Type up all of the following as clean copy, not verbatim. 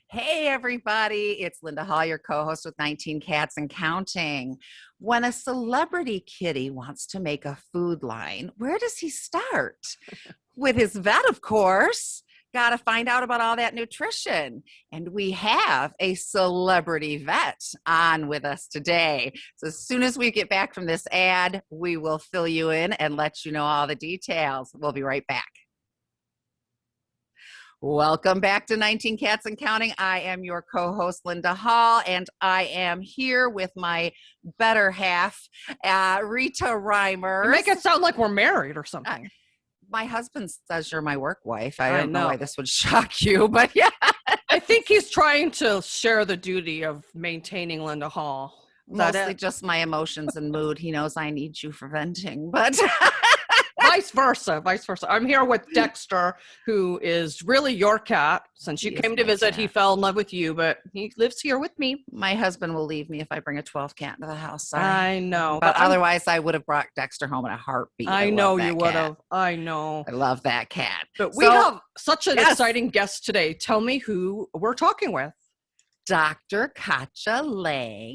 Hey, everybody. It's Linda Hall, your co host with 19 Cats and Counting. When a celebrity kitty wants to make a food line, where does he start? With his vet, of course. Got to find out about all that nutrition. And we have a celebrity vet on with us today. So as soon as we get back from this ad, we will fill you in and let you know all the details. We'll be right back. Welcome back to 19 Cats and Counting. I am your co-host, Linda Hall, and I am here with my better half, Rita Reimers. You make it sound like we're married or something. My husband says you're my work wife. I don't know why this would shock you, but yeah. I think he's trying to share the duty of maintaining Linda Hall. Mostly just my emotions and mood. He knows I need you for venting, but... Vice versa. I'm here with Dexter, who is really your cat. Since you came to visit, he fell in love with you, but he lives here with me. My husband will leave me if I bring a 12th cat into the house. Sorry. I know. But otherwise, I would have brought Dexter home in a heartbeat. I know you would have. I know. I love that cat. But we have such an exciting guest today. Tell me who we're talking with. Dr. Katja Lang.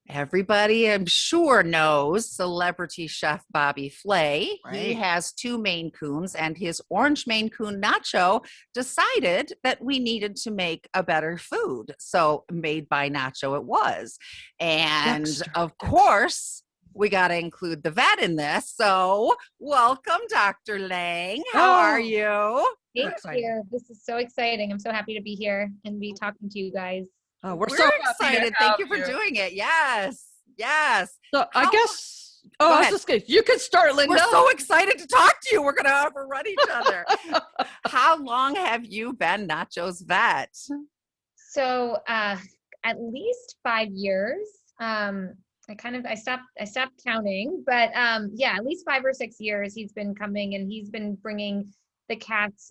Everybody, I'm sure, knows celebrity chef Bobby Flay. Right. He has 2 Maine Coons, and his orange Maine Coon Nacho decided that we needed to make a better food. So Made by Nacho it was. And of course, we got to include the vet in this. So welcome, Dr. Lang. How are you? Thank you. This is so exciting. I'm so happy to be here and be talking to you guys. Oh, we're so excited. Thank you for doing it. Yes. So I guess, I was just kidding. You can start, Linda. We're so excited to talk to you. We're going to overrun each other. How long have you been Nacho's vet? So at least 5 years. I stopped counting, but at least 5 or 6 years he's been coming, and he's been bringing the cats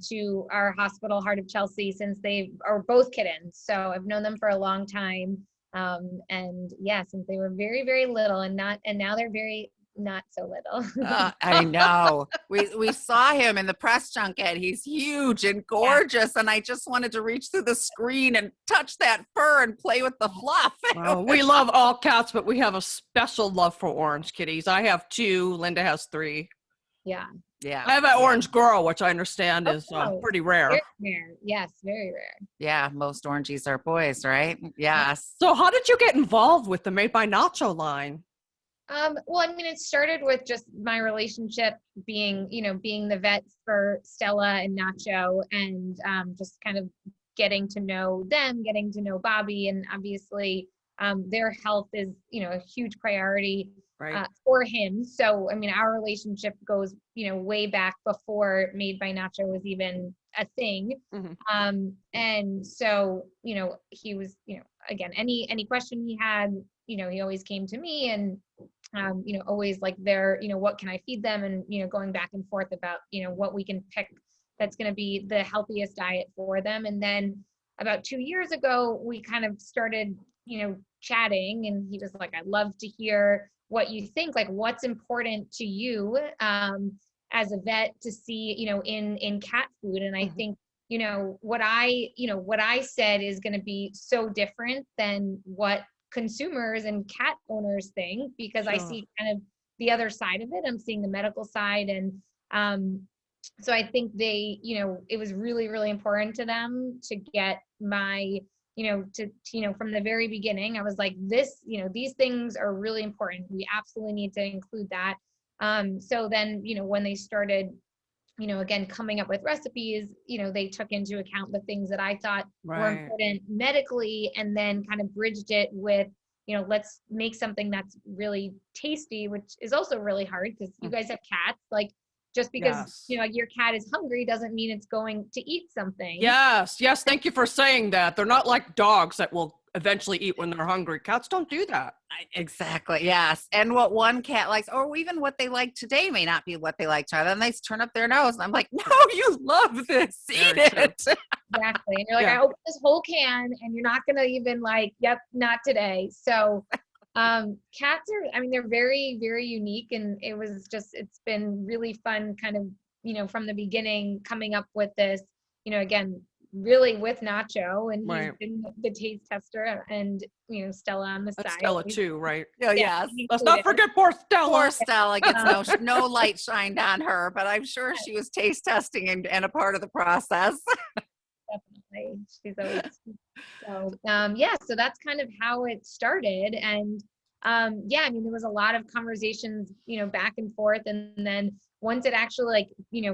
to our hospital, Heart of Chelsea, since they are both kittens. So I've known them for a long time. Since they were very, very little and now they're very not so little. I know. We saw him in the press junket. He's huge and gorgeous. Yeah. And I just wanted to reach through the screen and touch that fur and play with the fluff. Well, we love all cats, but we have a special love for orange kitties. I have 2. Linda has 3. Yeah. I have an orange girl, which I understand is pretty rare. Very rare. Yes, very rare. Yeah, most orangies are boys, right? Yes. So how did you get involved with the Made by Nacho line? It started with just my relationship being the vet for Stella and Nacho, and just kind of getting to know them, getting to know Bobby, and obviously their health is, a huge priority. Right. For him. So, our relationship goes, way back before Made by Nacho was even a thing. Mm-hmm. And so, he was, again, any question he had, he always came to me, and, always like what can I feed them? And, going back and forth about, what we can pick that's going to be the healthiest diet for them. And then about 2 years ago, we kind of started, chatting, and he was like, I'd love to hear what you think, like what's important to you as a vet to see, in cat food. And I think, what I said is going to be so different than what consumers and cat owners think, because I see kind of the other side of it. I'm seeing the medical side. And so I think they, it was really, really important to them to get my from the very beginning, I was like, these things are really important. We absolutely need to include that. So then, when they started, again, coming up with recipes, they took into account the things that I thought were important medically, and then kind of bridged it with, let's make something that's really tasty, which is also really hard because you guys have cats. Like, just because, your cat is hungry doesn't mean it's going to eat something. Yes. Thank you for saying that. They're not like dogs that will eventually eat when they're hungry. Cats don't do that. Exactly. Yes. And what one cat likes, or even what they like today, may not be what they like tomorrow. Then they turn up their nose, and I'm like, no, you love this. Eat it. Exactly. And you're like, I opened this whole can, and you're not going to even like, yep, not today. So cats are, they're very, very unique, and it's been really fun kind of, from the beginning coming up with this, again, really with Nacho, and he's Right. been the taste tester, and Stella on the That's side. Stella too, right? Oh, yes. Let's not forget poor Stella. Poor Stella gets no light shined on her, but I'm sure she was taste testing and a part of the process. Definitely, she's always so. So that's kind of how it started, and I mean, there was a lot of conversations, back and forth, and then once it actually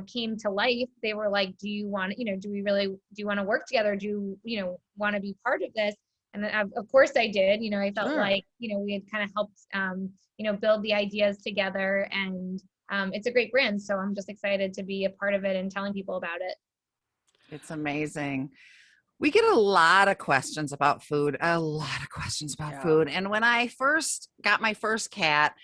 came to life, they were like, "Do you want, do you want to work together? Do you want to be part of this?" And then, of course I did. I felt Sure. like we had kind of helped build the ideas together, and it's a great brand, so I'm just excited to be a part of it and telling people about it. It's amazing. We get a lot of questions about food, And when I first got my first cat,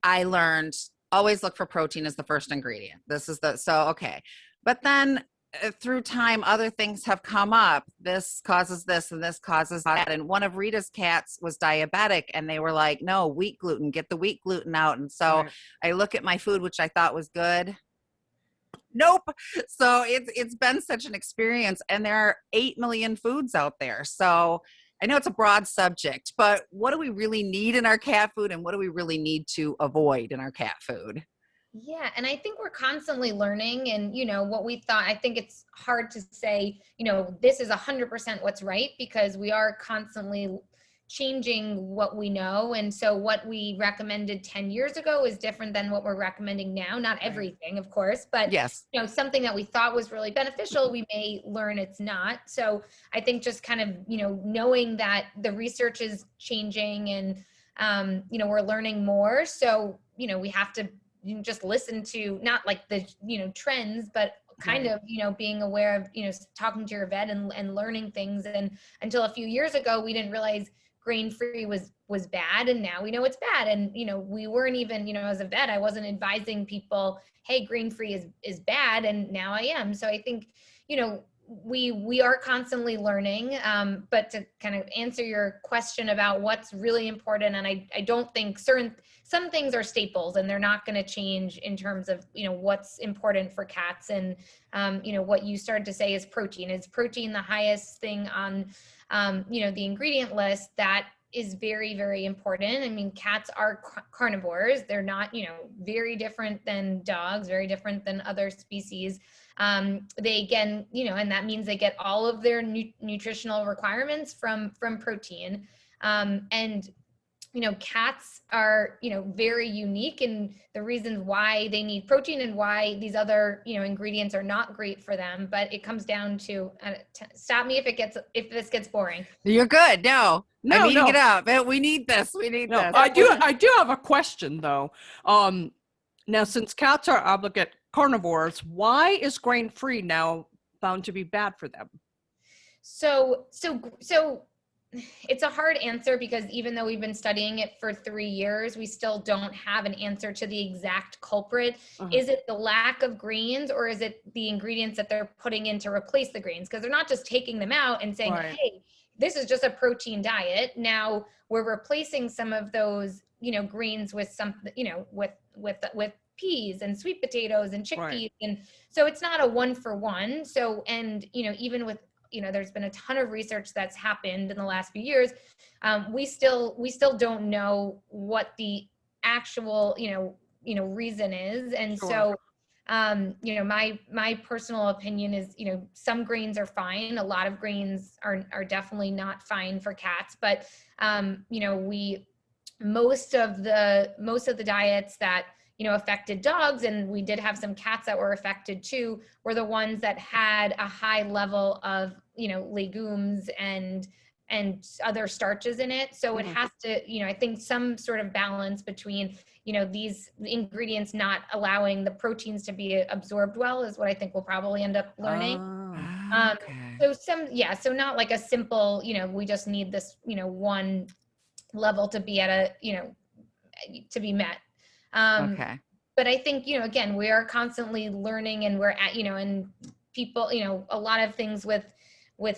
I learned always look for protein as the first ingredient. Okay. But then through time, other things have come up. This causes this and this causes that. And one of Rita's cats was diabetic, and they were like, no, wheat gluten, get the wheat gluten out. And so Right. I look at my food, which I thought was good. Nope. So it's been such an experience, and there are 8 million foods out there. So I know it's a broad subject, but what do we really need in our cat food, and what do we really need to avoid in our cat food? Yeah, and I think we're constantly learning, and what we thought, I think it's hard to say, this is 100% what's right, because we are constantly changing what we know. And so what we recommended 10 years ago is different than what we're recommending now. Not everything, of course, but Yes. something that we thought was really beneficial, we may learn it's not. So I think just kind of, knowing that the research is changing, and we're learning more. So, we have to just listen to not like the, trends, but kind of, being aware of, talking to your vet and learning things. And until a few years ago, we didn't realize grain-free was bad, and now we know it's bad. And we weren't even, as a vet, I wasn't advising people, hey, grain-free is bad, and now I am. So I think we are constantly learning, but to kind of answer your question about what's really important, and I don't think some things are staples, and they're not going to change in terms of what's important for cats. And what you started to say is protein the highest thing on the ingredient list. That is very, very important. I mean, cats are carnivores. They're not, very different than dogs, very different than other species. They again, and that means they get all of their nutritional requirements from protein. And cats are, very unique in the reasons why they need protein and why these other, ingredients are not great for them. But it comes down to, stop me if this gets boring. You're good. No, I'm eating No. it up. We need this. We need this. I do have a question though. Now, since cats are obligate carnivores, why is grain-free now found to be bad for them? So it's a hard answer, because even though we've been studying it for 3 years, we still don't have an answer to the exact culprit. Is it the lack of greens, or is it the ingredients that they're putting in to replace the greens? Because they're not just taking them out and saying, Right. hey, this is just a protein diet. Now we're replacing some of those, greens with something, with peas and sweet potatoes and chickpeas. Right. And so it's not a 1-for-1. So, and, even with, there's been a ton of research that's happened in the last few years. We still don't know what the actual, reason is. And Sure. so, my personal opinion is, some grains are fine. A lot of grains are definitely not fine for cats, but, most of the diets that, affected dogs, and we did have some cats that were affected too, were the ones that had a high level of, legumes and other starches in it. So it has to, I think some sort of balance between, these ingredients not allowing the proteins to be absorbed well is what I think we'll probably end up learning. Okay. So not like a simple, we just need this, one level to be at to be met. Okay. But I think, again, we are constantly learning, and we're at, and people, a lot of things with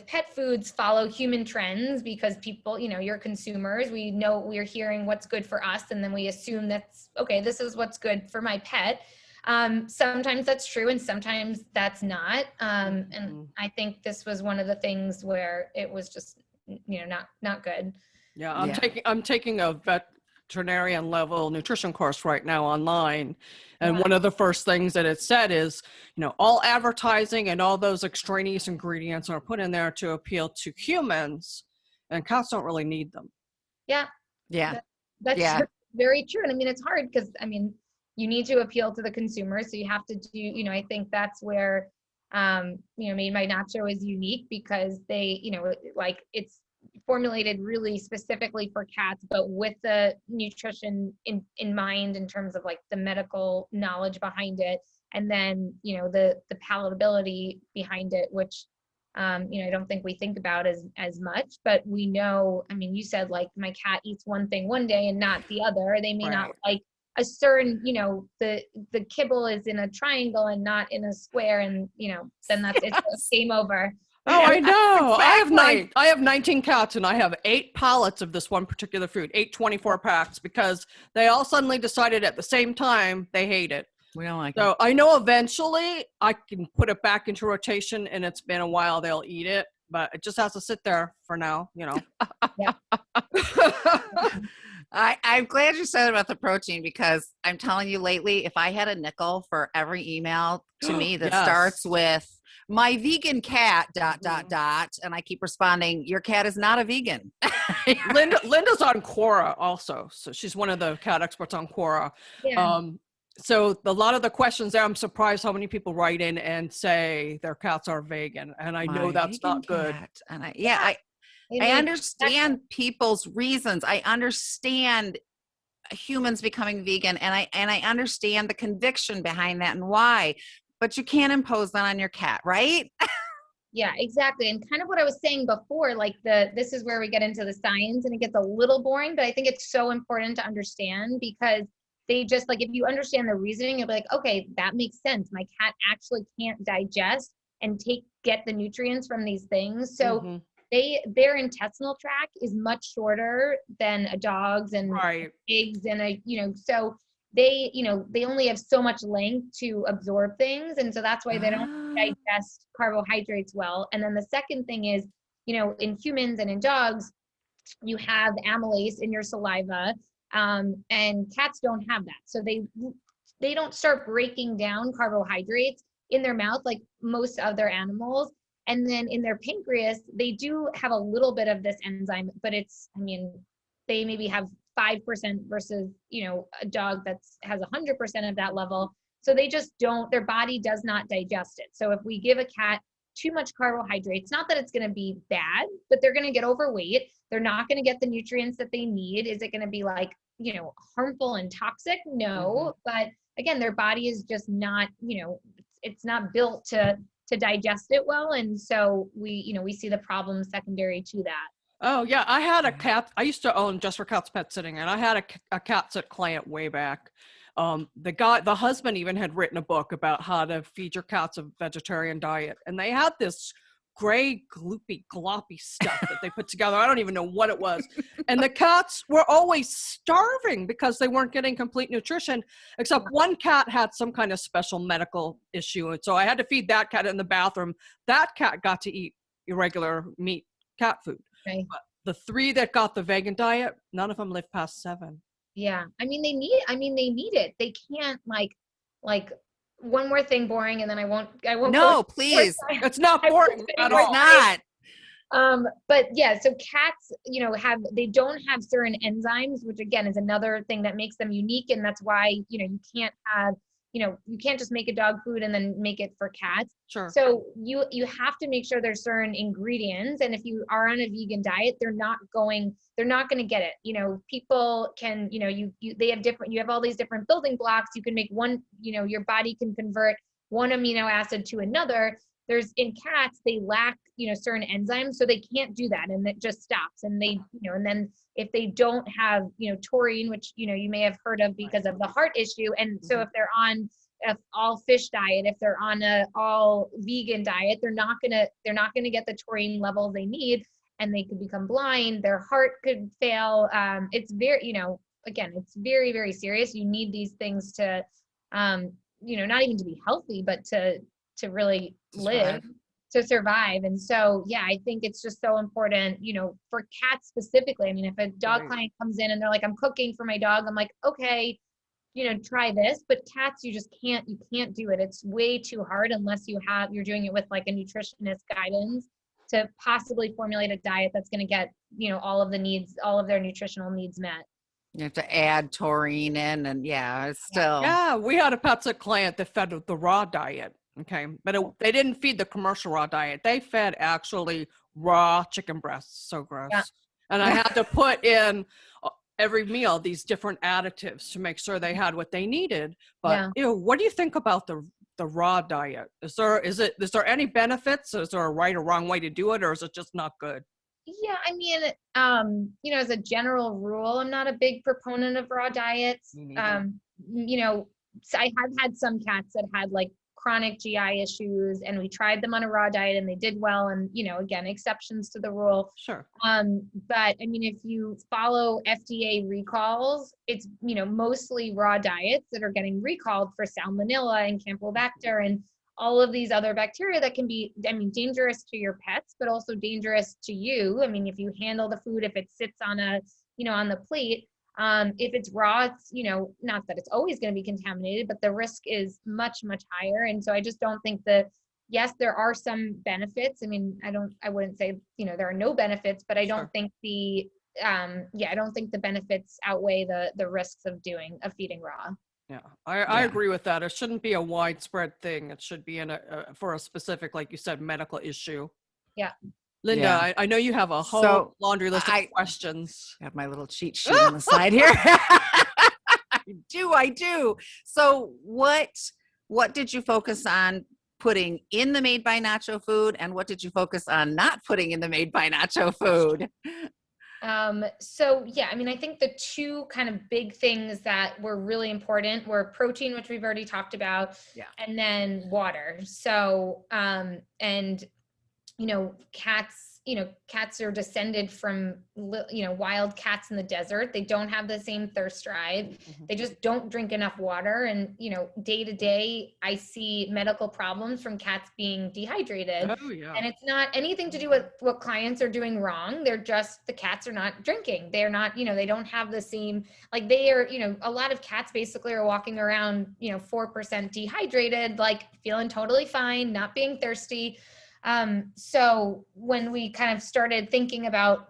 pet foods follow human trends, because people, you're consumers. We know we're hearing what's good for us, and then we assume that's okay. This is what's good for my pet. Sometimes that's true and sometimes that's not. And I think this was one of the things where it was just, not good. Yeah, I'm taking a veterinarian level nutrition course right now online. And Wow. one of the first things that it said is, all advertising and all those extraneous ingredients are put in there to appeal to humans, and cats don't really need them. Yeah. Yeah. That's very true. And I mean, it's hard because you need to appeal to the consumer. So you have to do, I think that's where, Made by Nacho is unique because they, like it's formulated really specifically for cats, but with the nutrition in mind in terms of like the medical knowledge behind it. And then, the palatability behind it, which, I don't think we think about as much, but we know, you said like my cat eats one thing one day and not the other. They may not like a certain, the kibble is in a triangle and not in a square, and then it's game over. Oh, I know. Exactly. I have 19 cats and I have 8 pallets of this one particular food, 8 24 packs, because they all suddenly decided at the same time they hate it. We don't like So I know eventually I can put it back into rotation, and it's been a while they'll eat it, but it just has to sit there for now, Yeah. I'm glad you said about the protein, because I'm telling you lately, if I had a nickel for every email to me that starts with my vegan cat ... and I keep responding, your cat is not a vegan. Linda's on Quora also. So she's one of the cat experts on Quora. Yeah. So a lot of the questions there, I'm surprised how many people write in and say their cats are vegan. And I know that's not good. And I understand people's reasons. I understand humans becoming vegan, and I understand the conviction behind that and why, but you can't impose that on your cat, right? Yeah, exactly. And kind of what I was saying before, like this is where we get into the science and it gets a little boring, but I think it's so important to understand, because they just like, if you understand the reasoning, you'll be like, okay, that makes sense. My cat actually can't digest and get the nutrients from these things. So their intestinal tract is much shorter than a dog's and pigs and so they only have so much length to absorb things. And so that's why they don't digest carbohydrates well. And then the second thing is, in humans and in dogs, you have amylase in your saliva, and cats don't have that. So they don't start breaking down carbohydrates in their mouth like most other animals. And then in their pancreas, they do have a little bit of this enzyme, but they maybe have 5% versus, a dog that has 100% of that level. So they just their body does not digest it. So if we give a cat too much carbohydrates, not that it's going to be bad, but they're going to get overweight. They're not going to get the nutrients that they need. Is it going to be like, harmful and toxic? No. But again, their body is just not, it's not built to digest it well. And so we see the problem secondary to that. Oh yeah. I had a cat. I used to own Just for Cats Pet Sitting, and I had a cat sit client way back. The husband even had written a book about how to feed your cats a vegetarian diet. And they had this gray, gloopy, gloppy stuff that they put together. I don't even know what it was. And the cats were always starving because they weren't getting complete nutrition, except one cat had some kind of special medical issue. And so I had to feed that cat in the bathroom. That cat got to eat irregular meat cat food. Okay. But the 3 that got the vegan diet, none of them lived past 7. Yeah. They need it. They can't like one more thing boring, and then I won't No, please. It's not boring at all. It's not. But yeah, so cats, they don't have certain enzymes, which again is another thing that makes them unique. And that's why, you can't have, you can't just make a dog food and then make it for cats. Sure. So you have to make sure there's certain ingredients. And if you are on a vegan diet, they're not going to get it. People can, you have all these different building blocks. You can make one, your body can convert one amino acid to another. In cats, they lack, certain enzymes, so they can't do that. And it just stops. And they, and then if they don't have, taurine, which, you may have heard of because of the heart issue. And so if they're on an all fish diet, if they're on a all vegan diet, they're not going to get the taurine levels they need, and they could become blind. Their heart could fail. It's very, again, it's very, very serious. You need these things to, not even to be healthy, but to really live, Survive. to survive. And so, yeah, I think it's just so important, for cats specifically. I mean, if a dog Right. client comes in and they're like, I'm cooking for my dog, I'm like, okay, try this. But cats, you can't do it. It's way too hard unless you're doing it with like a nutritionist guidance to possibly formulate a diet that's going to get, all of their nutritional needs met. You have to add taurine in, and it's still. Yeah, we had a pet sit client that fed the raw diet. Okay, but they didn't feed the commercial raw diet. They fed actually raw chicken breasts. So gross. Yeah. And I had to put in every meal these different additives to make sure they had what they needed. But what do you think about the raw diet? Is there any benefits? Is there a right or wrong way to do it, or is it just not good? Yeah, I mean, as a general rule, I'm not a big proponent of raw diets. Me neither. So I have had some cats that had like chronic GI issues, and we tried them on a raw diet and they did well. And, again, exceptions to the rule. Sure. But I mean, if you follow FDA recalls, it's, mostly raw diets that are getting recalled for salmonella and campylobacter and all of these other bacteria that can be, dangerous to your pets, but also dangerous to you. I mean, if you handle the food, if it sits on on the plate, if it's raw, it's, not that it's always going to be contaminated, but the risk is much, much higher. And so I just don't think that, yes, there are some benefits. I mean, I wouldn't say, there are no benefits, but I don't think I don't think the benefits outweigh the risks of feeding raw. Yeah, I agree with that. It shouldn't be a widespread thing. It should be for a specific, like you said, medical issue. Yeah. Linda, I know you have a whole laundry list of questions. I have my little cheat sheet on the side here. I do. So what did you focus on putting in the Made by Nacho food, and what did you focus on not putting in the Made by Nacho food? So yeah, I mean, I think the two kind of big things that were really important were protein, which we've already talked about, and then water. So, and, cats are descended from, wild cats in the desert. They don't have the same thirst drive. Mm-hmm. They just don't drink enough water. And, day to day, I see medical problems from cats being dehydrated. Oh, yeah. And it's not anything to do with what clients are doing wrong. They're just, the cats are not drinking. They're not, they don't have the same, like they are, a lot of cats basically are walking around, 4% dehydrated, like feeling totally fine, not being thirsty. So when we kind of started thinking about,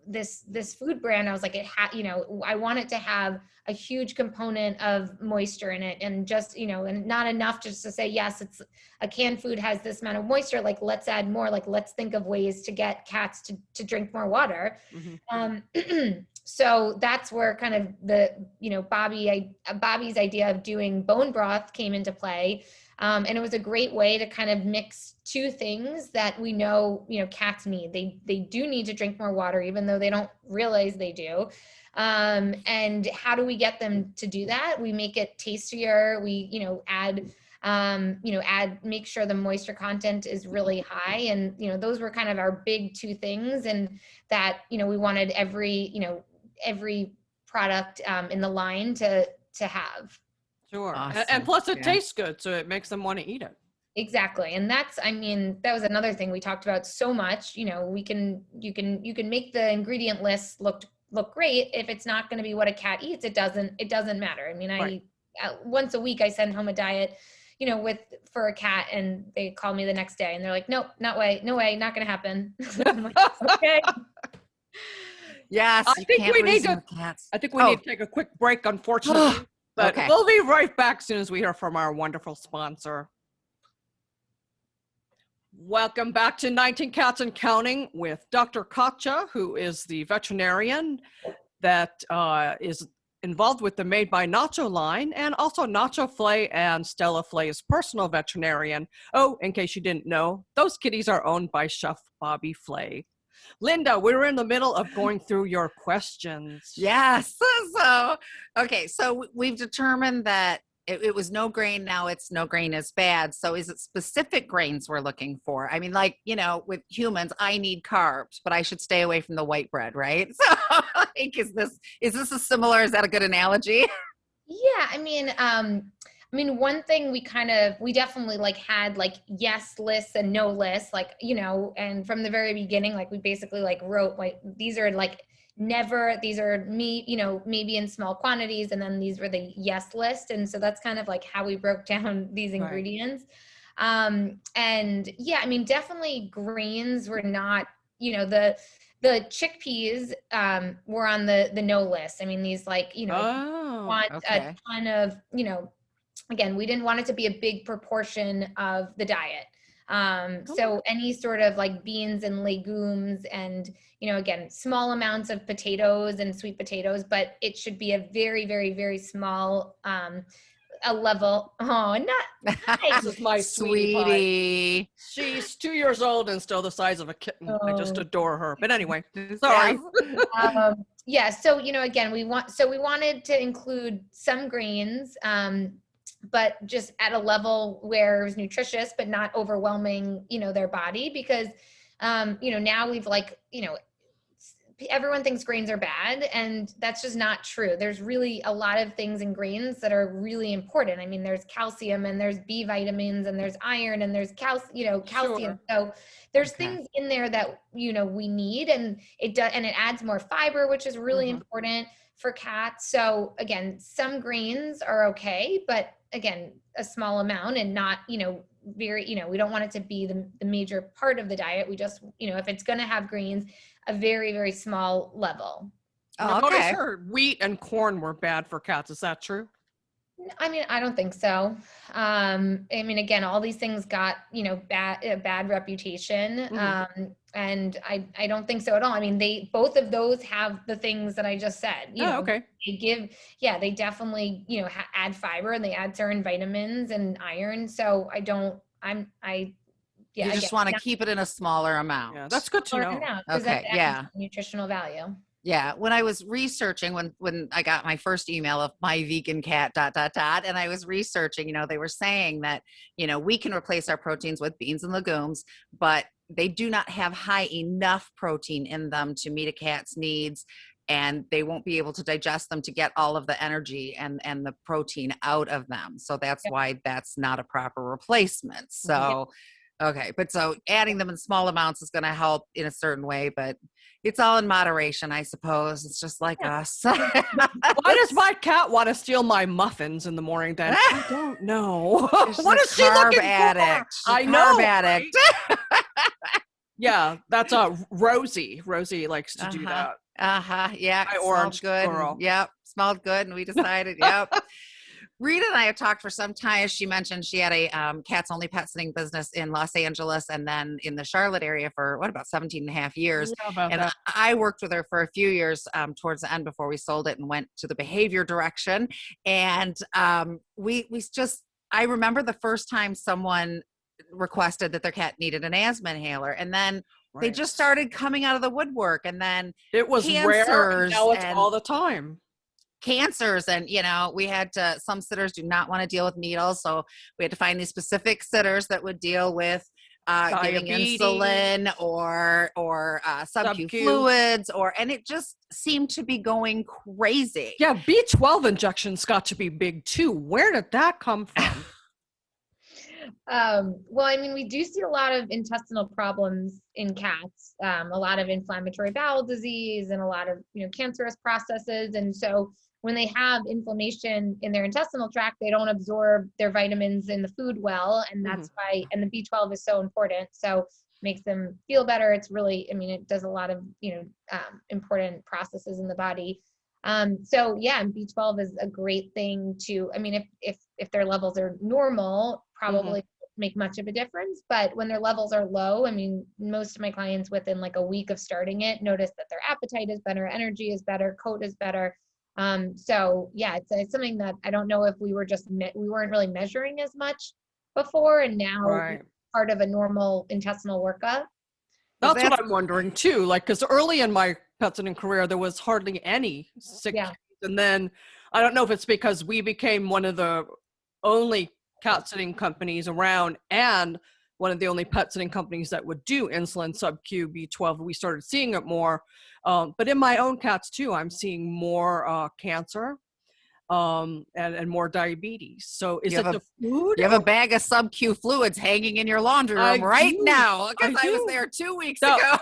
this food brand, I was like, I want it to have a huge component of moisture in it, and just, and not enough just to say, yes, it's a canned food has this amount of moisture. Like, let's add more, like, let's think of ways to get cats to drink more water. Mm-hmm. So that's where kind of the, Bobby's idea of doing bone broth came into play. And it was a great way to kind of mix two things that we know, cats need. They do need to drink more water, even though they don't realize they do. And how do we get them to do that? We make it tastier. We, make sure the moisture content is really high. And, those were kind of our big two things. And that, we wanted every product in the line to have. Sure. Awesome. And plus it tastes good, so it makes them want to eat it. Exactly. And that was another thing we talked about so much. You can make the ingredient list look great. If it's not going to be what a cat eats, it doesn't matter. I mean, right. Once a week I send home a diet, for a cat, and they call me the next day and they're like, nope, no way, not going to happen. I'm like, okay. Yes. I think we need to take a quick break, unfortunately. But we'll be right back as soon as we hear from our wonderful sponsor. Welcome back to 19 Cats and Counting with Dr. Katja, who is the veterinarian that is involved with the Made by Nacho line, and also Nacho Flay and Stella Flay's personal veterinarian. Oh, in case you didn't know, those kitties are owned by Chef Bobby Flay. Linda, we're in the middle of going through your questions. Yes. So we've determined that it was no grain. Now it's no grain is bad. So is it specific grains we're looking for? I mean, like, with humans, I need carbs, but I should stay away from the white bread, right? So like, is this is that a good analogy? Yeah. I mean, I mean, one thing we definitely like had like yes lists and no lists, like, you know, and from the very beginning, like we basically like wrote like, these are like these are me, you know, maybe in small quantities. And then these were the yes list. And so that's kind of like how we broke down these ingredients. And yeah, I mean, definitely greens were not, you know, the chickpeas were on the no list. I mean, these like, you know, want a ton of, you know, again, we didn't want it to be a big proportion of the diet. So any sort of like beans and legumes and, you know, again, small amounts of potatoes and sweet potatoes, but it should be a very, very, very small, a level. Oh, not This is my sweetie pie. She's 2 years old and still the size of a kitten. I just adore her. But anyway, sorry. Yeah. So, you know, again, we wanted to include some greens, but just at a level where it was nutritious, but not overwhelming, you know, their body, because, you know, now we've like, you know, everyone thinks grains are bad, and that's just not true. There's really a lot of things in grains that are really important. I mean, there's calcium and there's B vitamins and there's iron and there's calcium. Sure. So there's things in there that, you know, we need, and it adds more fiber, which is really important for cats. So again, some greens are okay, but again, a small amount, and not, you know, very, you know, we don't want it to be the major part of the diet. We just, you know, if it's going to have greens, a very, very small level. I've always heard wheat and corn were bad for cats. Is that true? I mean, I don't think so. I mean, again, all these things got, you know, a bad reputation. And I don't think so at all. I mean, both of those have the things that I just said, you know, they definitely, you know, add fiber, and they add certain vitamins and iron. So you just want to keep it in a smaller amount. Yeah, that's good to know. Okay. Yeah. Nutritional value. Yeah. When I was researching, when I got my first email of my vegan cat, ... and I was researching, you know, they were saying that, you know, we can replace our proteins with beans and legumes, but they do not have high enough protein in them to meet a cat's needs, and they won't be able to digest them to get all of the energy and the protein out of them. So that's why that's not a proper replacement. So, okay. But so adding them in small amounts is going to help in a certain way, but it's all in moderation, I suppose. It's just like us. Why does my cat want to steal my muffins in the morning then? I don't know. What is she looking for? I know. Carb addict. Yeah, that's Rosie. Rosie likes to do that. Yeah. My orange good. girl. Yep. Smelled good. And we decided, yep. Rita and I have talked for some time. She mentioned she had a cats only pet sitting business in Los Angeles and then in the Charlotte area for about 17 and a half years. And I worked with her for a few years towards the end before we sold it and went to the behavior direction. And I remember the first time someone requested that their cat needed an asthma inhaler, and then they just started coming out of the woodwork, and then it was rare, and now it's all the time. Cancers, and you know, we had to, some sitters do not want to deal with needles, so we had to find these specific sitters that would deal with giving insulin or sub-Q fluids, and it just seemed to be going crazy. Yeah, B12 injections got to be big too. Where did that come from? Well, I mean, we do see a lot of intestinal problems in cats, a lot of inflammatory bowel disease, and a lot of, you know, cancerous processes. And so when they have inflammation in their intestinal tract, they don't absorb their vitamins in the food well. And that's why, and the B12 is so important. So it makes them feel better. It's really, I mean, it does a lot of, you know, important processes in the body. So yeah, B12 is a great thing to, I mean, if their levels are normal, probably make much of a difference. But when their levels are low, I mean, most of my clients within like a week of starting it notice that their appetite is better, energy is better, coat is better. So yeah, it's something that I don't know if we weren't really measuring as much before, and now part of a normal intestinal workup. That's what I'm wondering too. Like, because early in my pet sitting career, there was hardly any sick cats. And then I don't know if it's because we became one of the only cat sitting companies around and one of the only pet sitting companies that would do insulin sub-Q B12. We started seeing it more. But in my own cats too, I'm seeing more cancer. and more diabetes. So is You it have the food? You have a bag of sub-Q fluids hanging in your laundry room right now because I was do. there 2 weeks That- ago.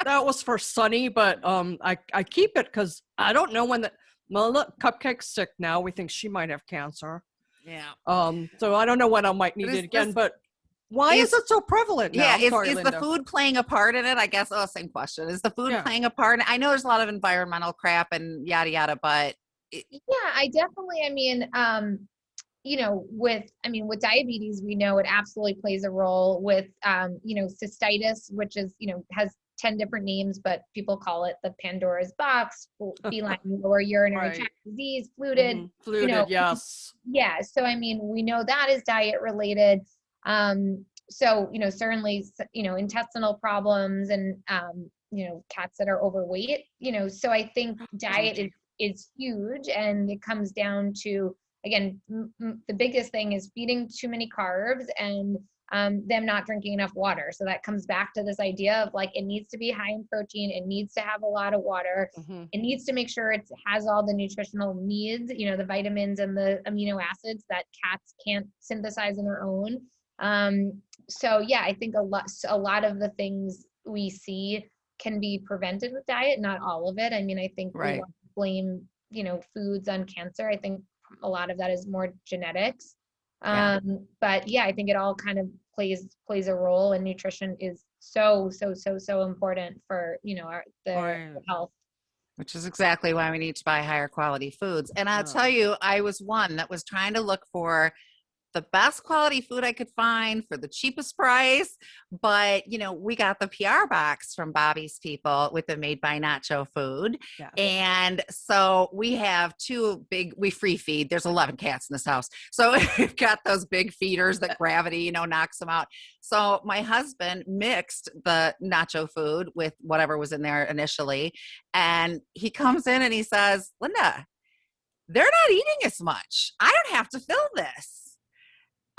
That was for Sunny, but I keep it because I don't know when well, look, Cupcake's sick now. We think she might have cancer. Yeah. So I don't know when I might need it again. But why is it so prevalent now? Yeah, I'm sorry, is Linda. the food playing a part in it? I guess. Oh, same question. Is the food Yeah. playing a part? I know there's a lot of environmental crap and yada yada, but Yeah, I definitely, with diabetes, we know it absolutely plays a role with, cystitis, which is, has 10 different names, but people call it the Pandora's box, feline lower urinary tract disease, fluted, Fluted, yes. Yeah. So, we know that is diet related. Certainly, intestinal problems and, cats that are overweight, so I think diet is huge, and it comes down to, again, the biggest thing is feeding too many carbs and them not drinking enough water. So that comes back to this idea of like, it needs to be high in protein. It needs to have a lot of water. It needs to make sure it has all the nutritional needs, the vitamins and the amino acids that cats can't synthesize on their own. I think a lot of the things we see can be prevented with diet, not all of it. I think we want to blame, foods on cancer. I think a lot of that is more genetics. But yeah, I think it all kind of plays a role, and nutrition is so important for, the health. which is exactly why we need to buy higher quality foods. And I'll tell you, I was one that was trying to look for the best quality food I could find for the cheapest price. But, we got the PR box from Bobby's people with the Made by Nacho food. Yeah. And so we have we free feed. There's 11 cats in this house. So we've got those big feeders that gravity, knocks them out. So my husband mixed the nacho food with whatever was in there initially. And he comes in and he says, Linda, they're not eating as much. I don't have to fill this.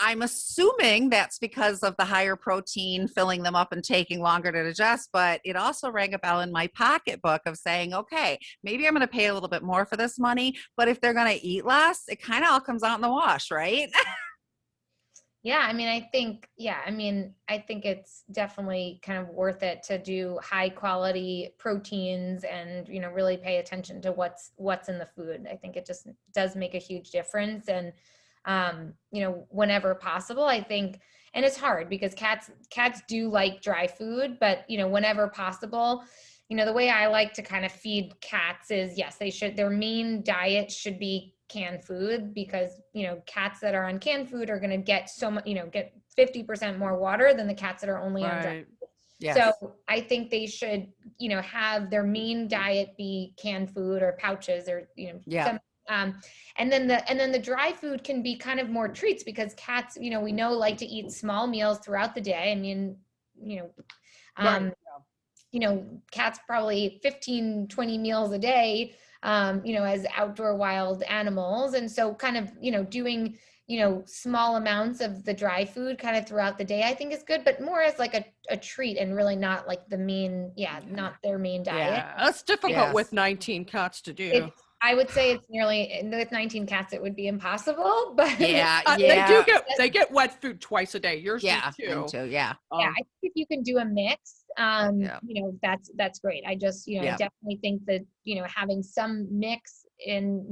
I'm assuming that's because of the higher protein filling them up and taking longer to digest, but it also rang a bell in my pocketbook of saying, okay, maybe I'm going to pay a little bit more for this money, but if they're going to eat less, it kind of all comes out in the wash, right? Yeah, I think it's definitely kind of worth it to do high quality proteins and, really pay attention to what's in the food. I think it just does make a huge difference. And whenever possible, I think, and it's hard because cats do like dry food, but, whenever possible, the way I like to kind of feed cats is, yes, their main diet should be canned food, because, cats that are on canned food are going to get get 50% more water than the cats that are only on dry food. Yes. So I think they should, have their main diet be canned food or pouches or, some. And then the dry food can be kind of more treats, because cats, we know, like to eat small meals throughout the day. Cats probably eat 15, 20 meals a day, as outdoor wild animals. And so kind of, doing, small amounts of the dry food kind of throughout the day, I think is good, but more as like a treat and really not like not their main diet. Yeah, that's difficult with 19 cats to do. I would say it's nearly, with 19 cats, it would be impossible, but they get wet food twice a day. Yours do too. Yeah. I think if you can do a mix, that's great. I just, I definitely think that, having some mix in,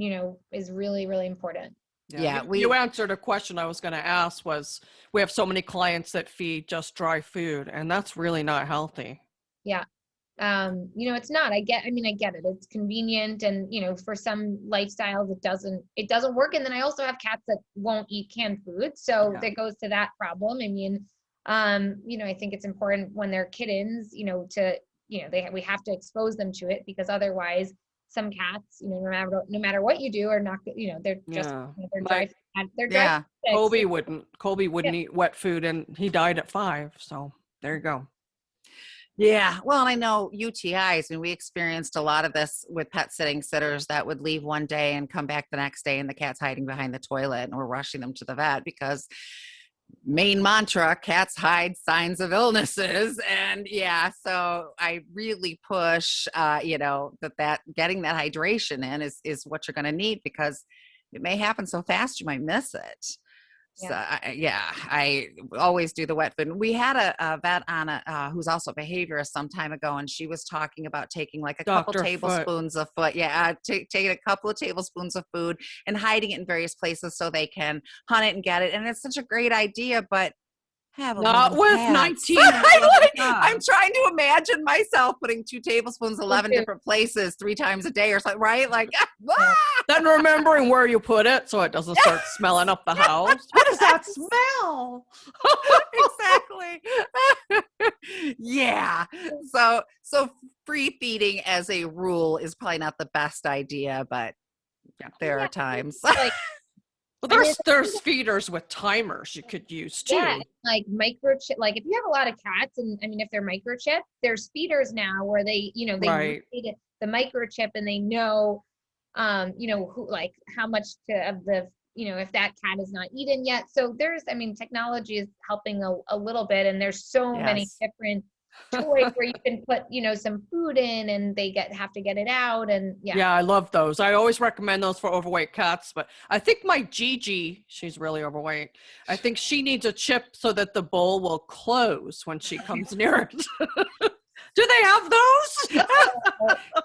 is really, really important. You answered a question I was going to ask. Was we have so many clients that feed just dry food, and that's really not healthy. Yeah. It's not, I get it. It's convenient. And, for some lifestyles, it doesn't work. And then I also have cats that won't eat canned food. So that goes to that problem. I think it's important when they're kittens, we have to expose them to it, because otherwise some cats, no matter what you do, are not, they're just, they're dry. They're dry. Colby wouldn't eat wet food, and he died at 5. So there you go. Yeah. Well, and I know UTIs, we experienced a lot of this with pet sitting sitters that would leave one day and come back the next day and the cat's hiding behind the toilet, and we're rushing them to the vet because main mantra, cats hide signs of illnesses. And yeah, so I really push, that getting that hydration in is what you're going to need, because it may happen so fast you might miss it. So I always do the wet food. We had a vet on who's also a behaviorist some time ago, and she was talking about taking like a couple tablespoons of food. Yeah, taking a couple of tablespoons of food and hiding it in various places so they can hunt it and get it. And it's such a great idea, but have not with cats. 19. I'm trying to imagine myself putting 2 tablespoons 11 different places 3 times a day or something, right? Like, then remembering where you put it so it doesn't start smelling up the house. What does that smell? Exactly. Yeah. So free feeding as a rule is probably not the best idea, but there are times. Well, there's feeders with timers you could use too. Yeah, like microchip. Like if you have a lot of cats, and I mean, if they're microchipped, there's feeders now where they read the microchip and they know, who, like how much of the, if that cat is not eaten yet. So technology is helping a little bit, and there's so many different toys where you can put, some food in and they have to get it out. And yeah, I love those. I always recommend those for overweight cats, but I think my Gigi, she's really overweight. I think she needs a chip so that the bowl will close when she comes near it. Do they have those?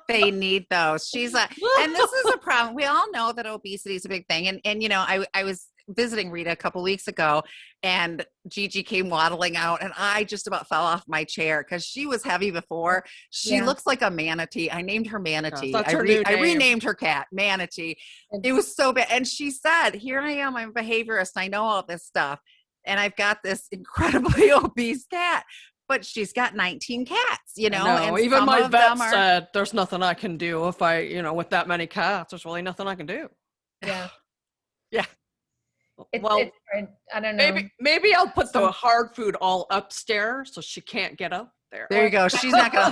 They need those. And this is a problem. We all know that obesity is a big thing. And I was visiting Rita a couple weeks ago, and Gigi came waddling out, and I just about fell off my chair because she was heavy before. She looks like a manatee. I named her Manatee. That's her new name. I renamed her cat Manatee. It was so bad. And she said, here I am, I'm a behaviorist. I know all this stuff. And I've got this incredibly obese cat. But she's got 19 cats, and even my vet said, there's nothing I can do if with that many cats, there's really nothing I can do. Yeah. Yeah. It's I don't know. Maybe I'll put the hard food all upstairs so she can't get up there. There you go. She's not going to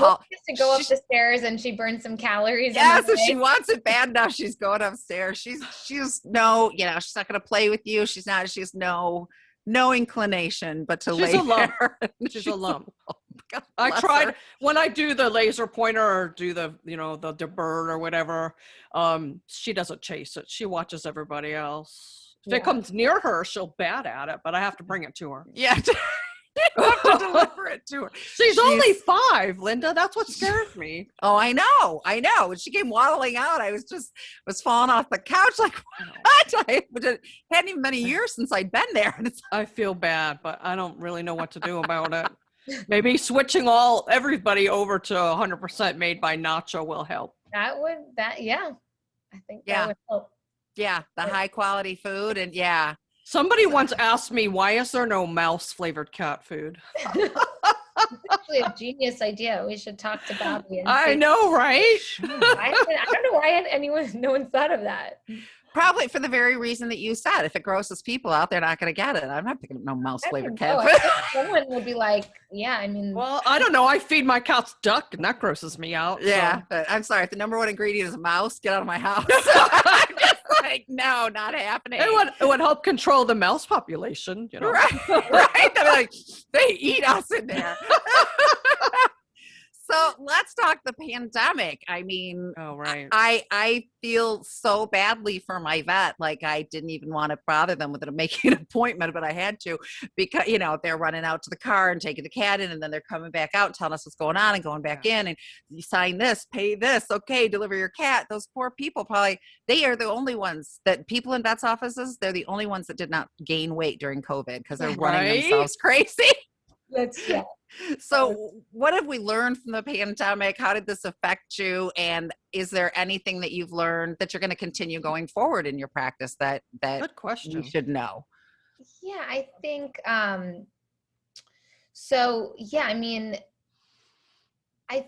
go up the stairs and she burns some calories. Yeah, so she wants it bad enough. She's going upstairs. She's she's not going to play with you. She's no inclination but to lay there. She's a lump. I tried when I do the laser pointer or do the the bird or whatever. She doesn't chase it. She watches everybody else. If it comes near her, she'll bat at it, but I have to bring it to her. Yeah. You have to deliver it to her. She's only 5, Linda. That's what scares me. Oh, I know. When she came waddling out, I was falling off the couch like, what? It hadn't even been a year since I'd been there. I feel bad, but I don't really know what to do about it. Maybe switching everybody over to 100% Made by Nacho will help. I think that would help. Yeah, the high quality food and Somebody once asked me, why is there no mouse flavored cat food? It's actually a genius idea. We should talk to Bobby. I know, right? I don't know why no one thought of that. Probably for the very reason that you said. If it grosses people out, they're not going to get it. I'm not picking up no mouse flavored cat food. Someone would be like, well, I don't know. I feed my cats duck, and that grosses me out. Yeah, so. I'm sorry. If the number 1 ingredient is a mouse, get out of my house. Like, no, not happening. It would help control the mouse population, Right. They eat us in there. So let's talk the pandemic. I mean, I feel so badly for my vet. Like I didn't even want to bother them with making an appointment, but I had to because, they're running out to the car and taking the cat in, and then they're coming back out and telling us what's going on and going back in, and you sign this, pay this. Okay. Deliver your cat. Those poor people they are the only ones that people in vets offices, they're the only ones that did not gain weight during COVID because they're running themselves crazy. So what have we learned from the pandemic? How did this affect you? And is there anything that you've learned that you're going to continue going forward in your practice that Good question. you should know? Yeah, I think, I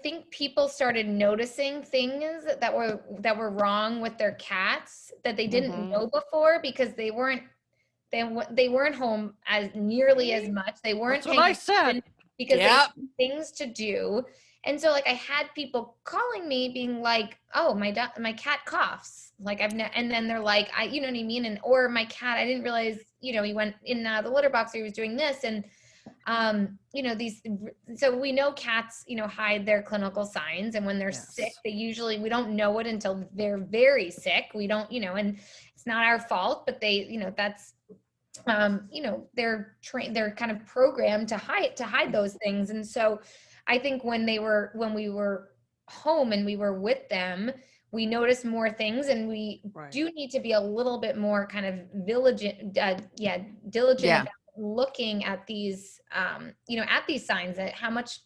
think people started noticing things that were wrong with their cats that they didn't know before because they weren't home as nearly as much. They weren't. That's what I said. Because they had things to do, And so like I had people calling me being like, oh, my cat coughs. Like and then they're like, you know what I mean? And, or my cat, I didn't realize, you know, he went in and out of the litter box or he was doing this. And, you know, so we know cats, you know, hide their clinical signs. And when they're sick, we don't know it until they're very sick. We don't, you know, and it's not our fault, but they, you know, that's, you know, they're kind of programmed to hide those things. And so I think when we were home and we were with them, we noticed more things, and we do need to be a little bit more kind of diligent about looking at these, you know, at these signs, that how much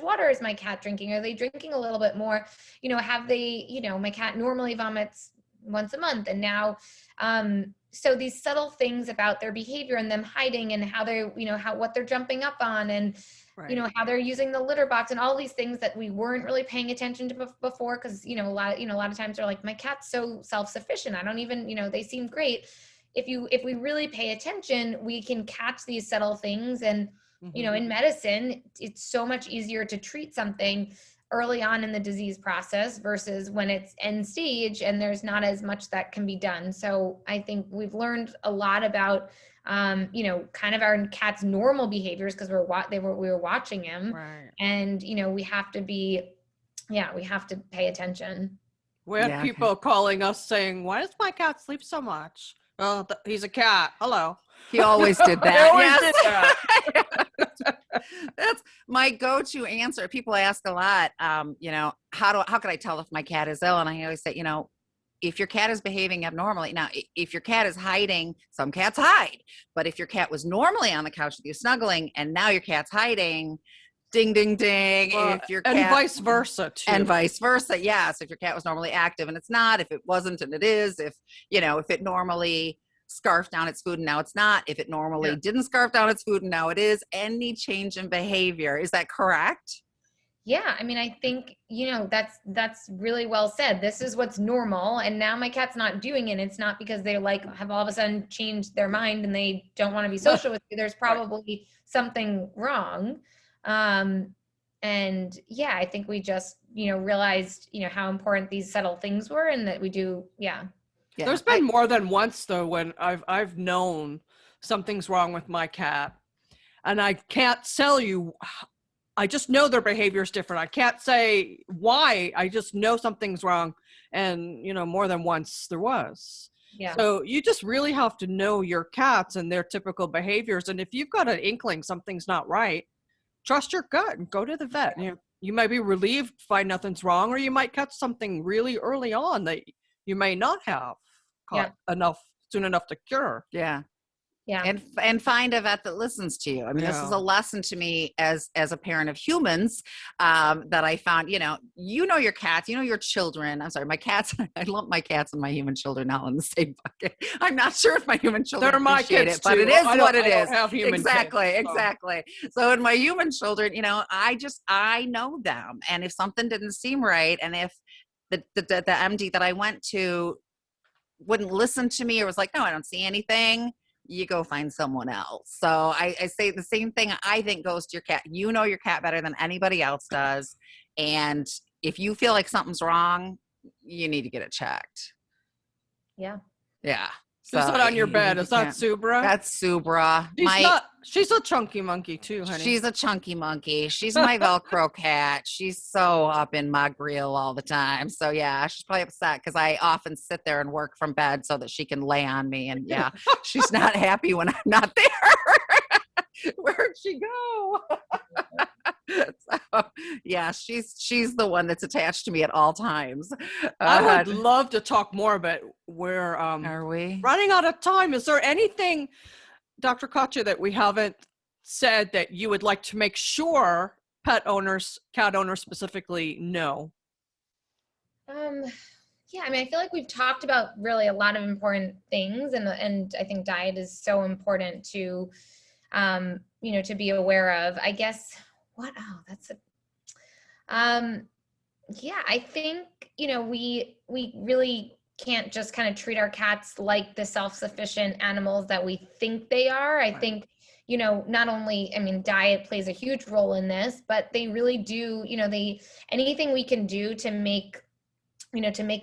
water is my cat drinking? Are they drinking a little bit more? You know, have they, you know, my cat normally vomits once a month, and now, so these subtle things about their behavior and them hiding, and how they're, you know, what they're jumping up on, and you know, how they're using the litter box, and all these things that we weren't really paying attention to before. Cause you know, a lot of times they're like, my cat's so self-sufficient. I don't even, you know, they seem great. If we really pay attention, we can catch these subtle things. And, you know, in medicine, it's so much easier to treat something early on in the disease process versus when it's end stage and there's not as much that can be done. So I think we've learned a lot about, you know, kind of our cat's normal behaviors, because we were watching him, and you know, we have to pay attention. We had people calling us saying, "Why does my cat sleep so much?" Well, he's a cat. Hello. He always did that. Did that. That's my go-to answer. People ask a lot, you know, how can I tell if my cat is ill? And I always say, you know, if your cat is behaving abnormally, now, if your cat is hiding, some cats hide, but if your cat was normally on the couch with you snuggling and now your cat's hiding, ding, ding, ding. Well, if your cat, and vice versa too. And vice versa. Yes. If your cat was normally active and it's not, if it wasn't and it is, if, you know, if it normally scarfed down its food and now it's not, if it normally didn't scarf down its food and now it is, any change in behavior. Is that correct? Yeah. I mean, I think, you know, that's really well said. This is what's normal. And now my cat's not doing it. It's not because they like have all of a sudden changed their mind and they don't want to be social with you. There's probably something wrong. And yeah, I think we just, you know, realized, you know, how important these subtle things were, and that we do. Yeah. There's been more than once though, when I've known something's wrong with my cat, and I can't tell you, I just know their behavior is different. I can't say why, I just know something's wrong. And, you know, more than once there was. Yeah. So you just really have to know your cats and their typical behaviors. And if you've got an inkling something's not right, trust your gut and go to the vet. You might be relieved, find nothing's wrong, or you might catch something really early on that you may not have caught soon enough to cure. Yeah. Yeah. And find a vet that listens to you. I mean, this is a lesson to me as a parent of humans, that I found, you know your cats, you know your children. I'm sorry, my cats, I lump my cats and my human children all in the same bucket. I'm not sure if my human children appreciate it, but it is what it is. Exactly. So in my human children, you know, I know them. And if something didn't seem right, and if the MD that I went to wouldn't listen to me or was like, no, I don't see anything, you go find someone else. So I say the same thing, I think, goes to your cat. You know your cat better than anybody else does. And if you feel like something's wrong, you need to get it checked. Yeah. Yeah. Who's that on your bed? Is that Subra? That's Subra. She's a chunky monkey too, honey. She's a chunky monkey. She's my Velcro cat. She's so up in my grill all the time. So yeah, she's probably upset because I often sit there and work from bed so that she can lay on me. And yeah, she's not happy when I'm not there. Where'd she go? So, yeah, she's the one that's attached to me at all times. I would love to talk more, but we're are we running out of time? Is there anything, Dr. Katja, that we haven't said that you would like to make sure pet owners, cat owners specifically, know? Yeah, I mean, I feel like we've talked about really a lot of important things, and I think diet is so important to, you know, to be aware of. I guess yeah, I think, you know, we really can't just kind of treat our cats like the self-sufficient animals that we think they are. I think, not only, I mean, diet plays a huge role in this, but they really do, anything we can do to make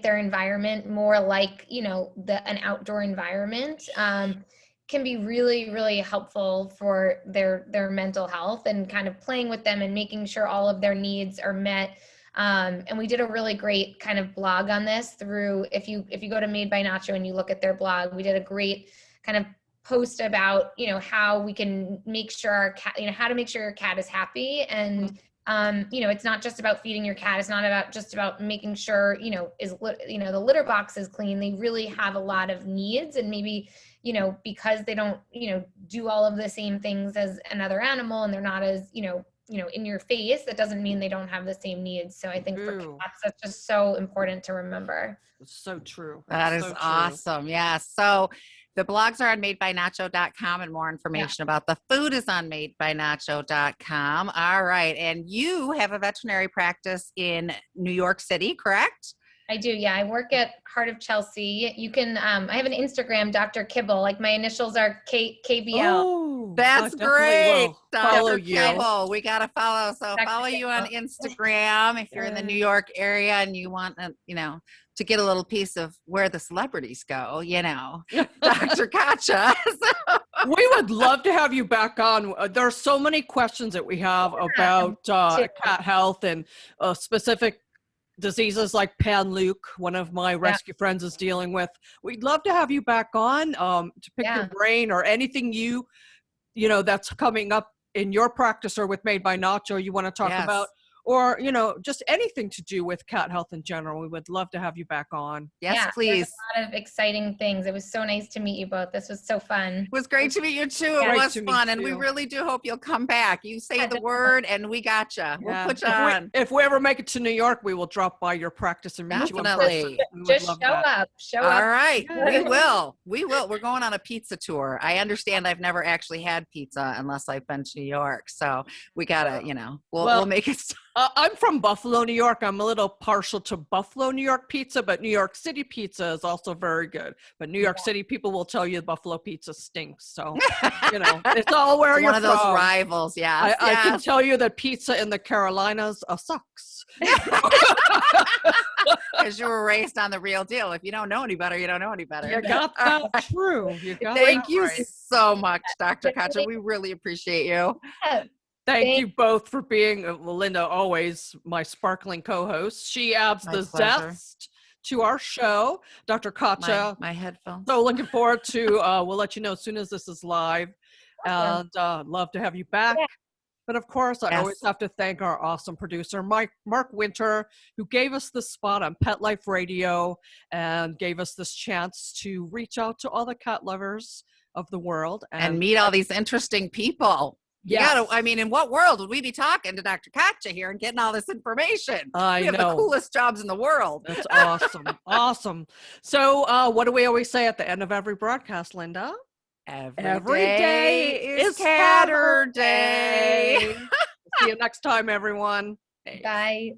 their environment more like, an outdoor environment, can be really, really helpful for their mental health, and kind of playing with them and making sure all of their needs are met. And we did a really great kind of blog on this through, if you go to Made by Nacho and you look at their blog, we did a great kind of post about, how we can make sure our cat, how to make sure your cat is happy. And it's not just about feeding your cat. It's not about just about making sure, the litter box is clean. They really have a lot of needs, and maybe, because they don't, do all of the same things as another animal, and they're not as, in your face, that doesn't mean they don't have the same needs. So I think for cats, that's just so important to remember. It's so true. That is awesome. Yeah. So the blogs are on madebynacho.com, and more information about the food is on madebynacho.com. All right. And you have a veterinary practice in New York City, correct? I do. Yeah. I work at Heart of Chelsea. You can, I have an Instagram, Dr. Kibble, like my initials are KBL. Oh, that's great. Follow Dr. Kibble. We got to follow. So Dr. follow you on Instagram if you're in the New York area and you want to, to get a little piece of where the celebrities go, Dr. Katja. We would love to have you back on. There are so many questions that we have about cat health and specific diseases like Pan-Luc, one of my rescue friends is dealing with. We'd love to have you back on to pick your brain, or anything that's coming up in your practice or with Made by Nacho you want to talk about, or, just anything to do with cat health in general. We would love to have you back on. Yes, please. A lot of exciting things. It was so nice to meet you both. This was so fun. It was great to meet you too. It was fun. And we really do hope you'll come back. You say the word and we gotcha. We'll put you on. If we ever make it to New York, we will drop by your practice and meet you in person. Just show up. All right. We will. We're going on a pizza tour. I understand I've never actually had pizza unless I've been to New York. So we gotta, we'll make it. I'm from Buffalo, New York. I'm a little partial to Buffalo, New York pizza, but New York City pizza is also very good. But New York City people will tell you Buffalo pizza stinks. So, it's all where you're from. One of those rivals, I can tell you that pizza in the Carolinas sucks. Because you were raised on the real deal. If you don't know any better, you don't know any better. You got that true. Thank you so much, Dr. Katja. We really appreciate you. Thank you both for being, Linda, always my sparkling co-host. She adds the zest to our show. Dr. Katja. My headphones. So looking forward to, we'll let you know as soon as this is live. And love to have you back. Yeah. But of course, I always have to thank our awesome producer, Mark Winter, who gave us this spot on Pet Life Radio and gave us this chance to reach out to all the cat lovers of the world. And meet all these interesting people. In what world would we be talking to Dr. Katja here and getting all this information? We have the coolest jobs in the world. That's awesome. Awesome. So what do we always say at the end of every broadcast, Linda? Every day is Catterday. See you next time, everyone. Bye.